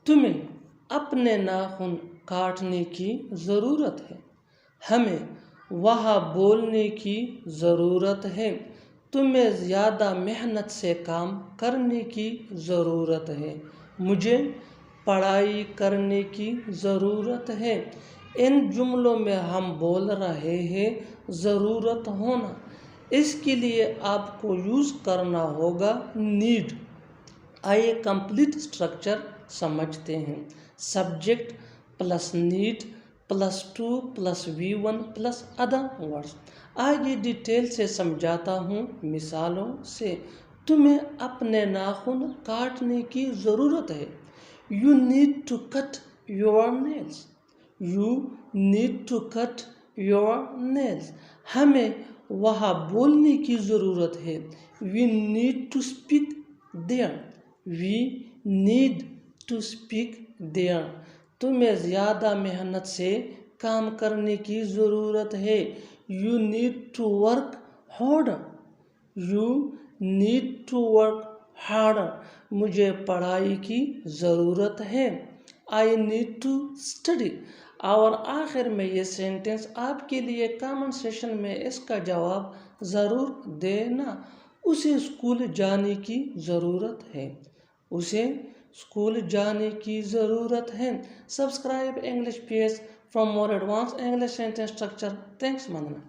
تمہیں اپنے ناخن کاٹنے کی ضرورت ہے. ہمیں وہاں بولنے کی ضرورت ہے. تمہیں زیادہ محنت سے کام کرنے کی ضرورت ہے. مجھے پڑھائی کرنے کی ضرورت ہے. ان جملوں میں ہم بول رہے ہیں ضرورت ہونا. اس کے لیے آپ کو یوز کرنا ہوگا نیڈ. آئیے کمپلیٹ اسٹرکچر سمجھتے ہیں. Subject plus need plus two plus V1 plus other words. آگے ڈیٹیل سے سمجھاتا ہوں مثالوں سے. تمہیں اپنے ناخن کاٹنے کی ضرورت ہے. You need to cut your nails. You need to cut your nails. ہمیں وہاں بولنے کی ضرورت ہے. We need to speak there. We need to speak there. تمہیں زیادہ محنت سے کام کرنے کی ضرورت ہے. You need to work harder. You need to work harder. مجھے پڑھائی کی ضرورت ہے. I need to study. اور آخر میں یہ سینٹنس آپ کے لیے کامنٹ سیشن میں اس کا جواب ضرور دینا. اسے اسکول جانے کی ضرورت ہے. اسے اسکول جانے کی ضرورت ہے. Subscribe English page for more advanced English sentence structure. Thanks, Mandana.